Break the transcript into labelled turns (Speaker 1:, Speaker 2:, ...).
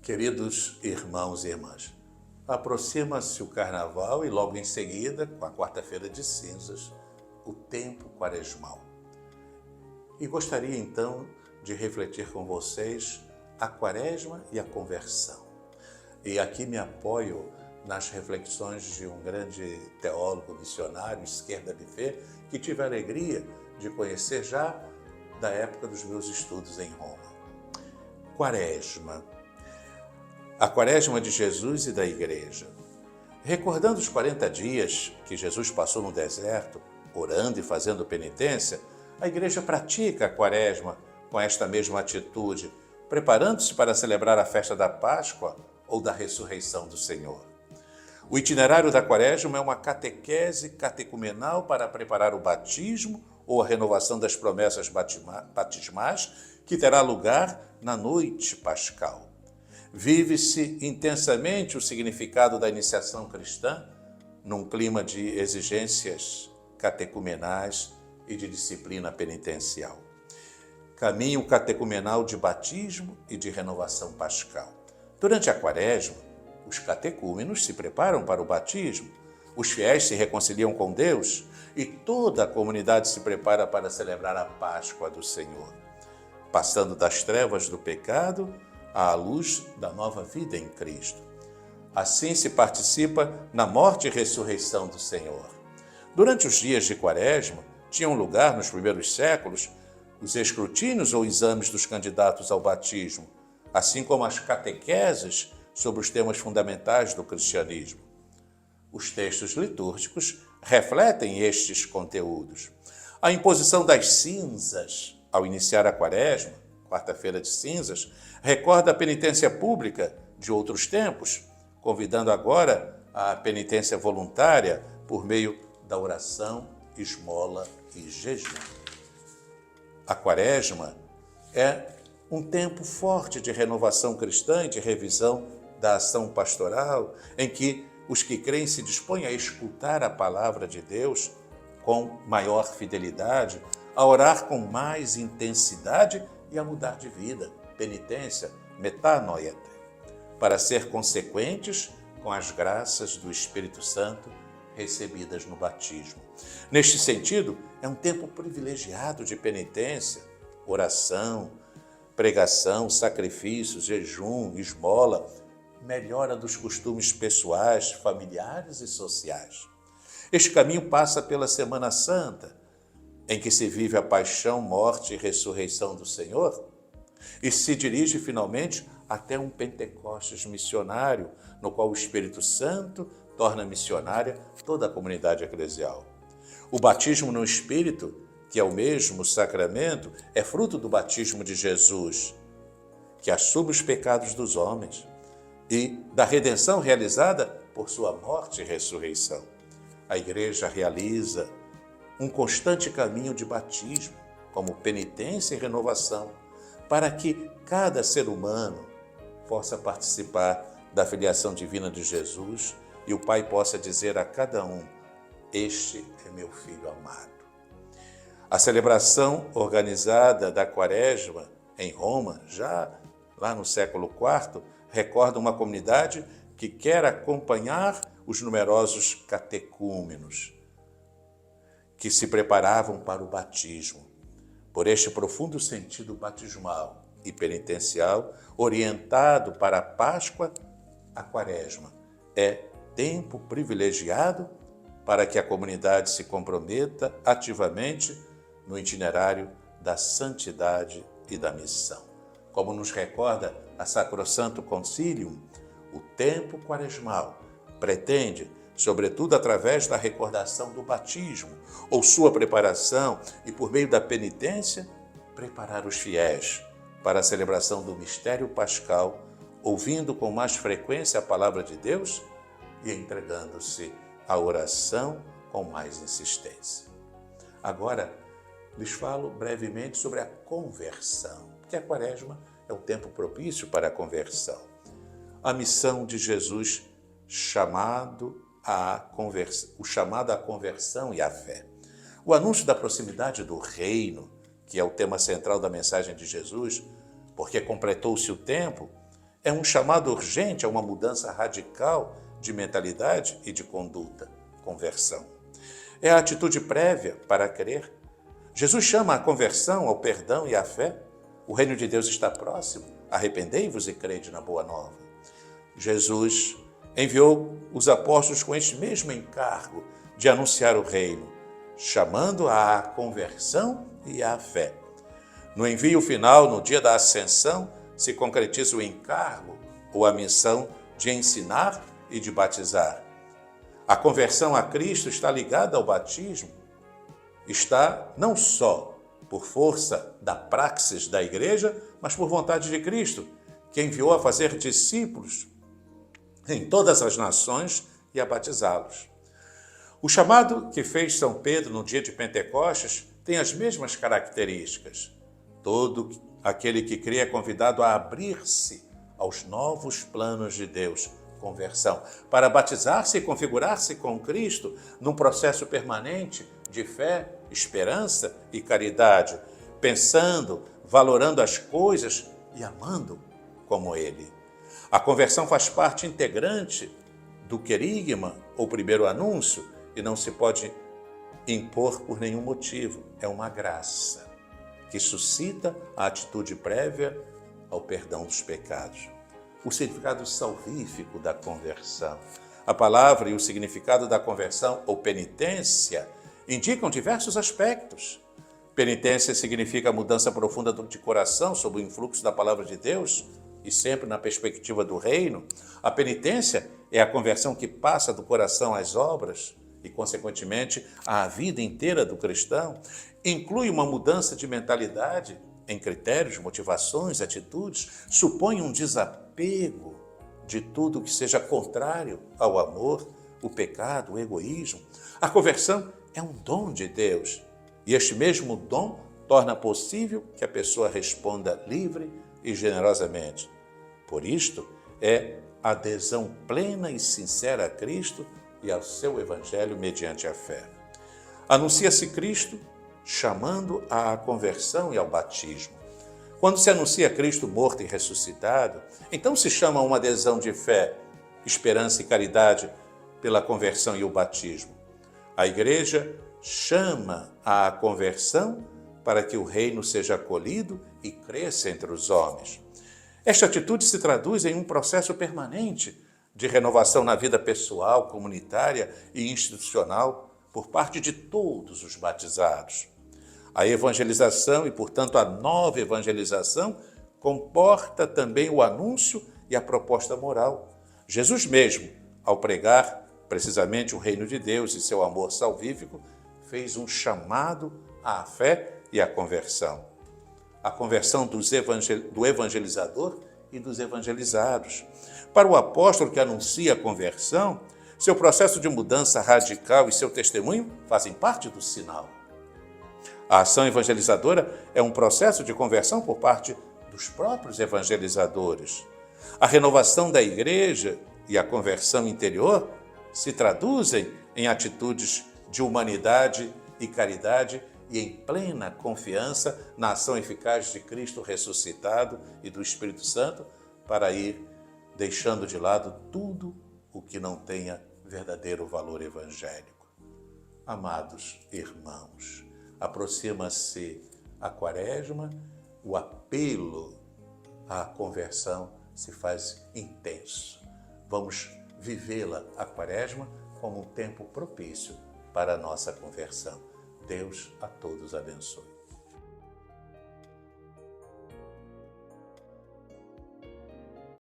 Speaker 1: Queridos irmãos e irmãs, aproxima-se o Carnaval e logo em seguida, com a Quarta-feira de Cinzas, o tempo quaresmal. E gostaria então de refletir com vocês a Quaresma e a conversão. E aqui me apoio nas reflexões de um grande teólogo missionário, Esquerda Buffet, que tive a alegria de conhecer já da época dos meus estudos em Roma. Quaresma. A Quaresma de Jesus e da Igreja. Recordando os 40 dias que Jesus passou no deserto, orando e fazendo penitência, a Igreja pratica a Quaresma com esta mesma atitude, preparando-se para celebrar a festa da Páscoa ou da ressurreição do Senhor. O itinerário da Quaresma é uma catequese catecumenal para preparar o batismo ou a renovação das promessas batismais que terá lugar na noite pascal. Vive-se intensamente o significado da iniciação cristã num clima de exigências catecumenais e de disciplina penitencial. Caminho catecumenal de batismo e de renovação pascal. Durante a Quaresma, os catecúmenos se preparam para o batismo, os fiéis se reconciliam com Deus e toda a comunidade se prepara para celebrar a Páscoa do Senhor, passando das trevas do pecado à luz da nova vida em Cristo. Assim se participa na morte e ressurreição do Senhor. Durante os dias de Quaresma, tinham lugar nos primeiros séculos os escrutínios ou exames dos candidatos ao batismo, assim como as catequeses sobre os temas fundamentais do cristianismo. Os textos litúrgicos refletem estes conteúdos. A imposição das cinzas ao iniciar a Quaresma, Quarta-feira de Cinzas, recorda a penitência pública de outros tempos, convidando agora à penitência voluntária por meio da oração, esmola e jejum. A Quaresma é um tempo forte de renovação cristã e de revisão da ação pastoral, em que os que creem se dispõem a escutar a palavra de Deus com maior fidelidade, a orar com mais intensidade e a mudar de vida, penitência, metanoia, para ser consequentes com as graças do Espírito Santo recebidas no batismo. Neste sentido, é um tempo privilegiado de penitência, oração, pregação, sacrifícios, jejum, esmola, melhora dos costumes pessoais, familiares e sociais. Este caminho passa pela Semana Santa, em que se vive a paixão, morte e ressurreição do Senhor, e se dirige finalmente até um Pentecostes missionário, no qual o Espírito Santo torna missionária toda a comunidade eclesial. O batismo no Espírito, que é o mesmo sacramento, é fruto do batismo de Jesus, que assume os pecados dos homens, e da redenção realizada por sua morte e ressurreição. A Igreja realiza um constante caminho de batismo, como penitência e renovação, para que cada ser humano possa participar da filiação divina de Jesus e o Pai possa dizer a cada um: este é meu filho amado. A celebração organizada da Quaresma em Roma, já lá no século IV, recorda uma comunidade que quer acompanhar os numerosos catecúmenos que se preparavam para o batismo. Por este profundo sentido batismal e penitencial, orientado para a Páscoa, a Quaresma é tempo privilegiado para que a comunidade se comprometa ativamente no itinerário da santidade e da missão. Como nos recorda a Sacrosanto Concilium, o tempo quaresmal pretende, sobretudo através da recordação do batismo ou sua preparação e por meio da penitência, preparar os fiéis para a celebração do mistério pascal, ouvindo com mais frequência a palavra de Deus e entregando-se à oração com mais insistência. Agora, lhes falo brevemente sobre a conversão, porque a Quaresma é o tempo propício para a conversão. A missão de Jesus, o chamado à conversão e à fé. O anúncio da proximidade do reino, que é o tema central da mensagem de Jesus, porque completou-se o tempo, é um chamado urgente a uma mudança radical de mentalidade e de conduta, conversão. É a atitude prévia para crer. Jesus chama a conversão, ao perdão e à fé. O reino de Deus está próximo. Arrependei-vos e crede na boa nova. Jesus enviou os apóstolos com este mesmo encargo de anunciar o reino, chamando à conversão e à fé. No envio final, no dia da ascensão, se concretiza o encargo ou a missão de ensinar e de batizar. A conversão a Cristo está ligada ao batismo. Está não só por força da praxis da igreja, mas por vontade de Cristo, que enviou a fazer discípulos em todas as nações e a batizá-los. O chamado que fez São Pedro no dia de Pentecostes tem as mesmas características. Todo aquele que crê é convidado a abrir-se aos novos planos de Deus, conversão, para batizar-se e configurar-se com Cristo num processo permanente de fé, esperança e caridade, pensando, valorando as coisas e amando como Ele. A conversão faz parte integrante do querigma, ou primeiro anúncio, e não se pode impor por nenhum motivo. É uma graça que suscita a atitude prévia ao perdão dos pecados. O significado salvífico da conversão. A palavra e o significado da conversão ou penitência indicam diversos aspectos. Penitência significa mudança profunda de coração sob o influxo da palavra de Deus e sempre na perspectiva do reino. A penitência é a conversão que passa do coração às obras e, consequentemente, à vida inteira do cristão. Inclui uma mudança de mentalidade em critérios, motivações, atitudes, supõe um desapego de tudo que seja contrário ao amor, o pecado, o egoísmo. A conversão é um dom de Deus e este mesmo dom torna possível que a pessoa responda livre e generosamente. Por isto, é adesão plena e sincera a Cristo e ao seu Evangelho mediante a fé. Anuncia-se Cristo chamando à conversão e ao batismo. Quando se anuncia Cristo morto e ressuscitado, então se chama uma adesão de fé, esperança e caridade pela conversão e o batismo. A Igreja chama à conversão para que o reino seja acolhido e cresça entre os homens. Esta atitude se traduz em um processo permanente de renovação na vida pessoal, comunitária e institucional por parte de todos os batizados. A evangelização e, portanto, a nova evangelização comporta também o anúncio e a proposta moral. Jesus mesmo, ao pregar precisamente o reino de Deus e seu amor salvífico, fez um chamado à fé e à conversão. A conversão do evangelizador e dos evangelizados. Para o apóstolo que anuncia a conversão, seu processo de mudança radical e seu testemunho fazem parte do sinal. A ação evangelizadora é um processo de conversão por parte dos próprios evangelizadores. A renovação da igreja e a conversão interior se traduzem em atitudes de humanidade e caridade e em plena confiança na ação eficaz de Cristo ressuscitado e do Espírito Santo para ir deixando de lado tudo o que não tenha verdadeiro valor evangélico. Amados irmãos, aproxima-se a Quaresma, o apelo à conversão se faz intenso. Vamos vivê-la, a Quaresma, como um tempo propício para a nossa conversão. Deus a todos abençoe.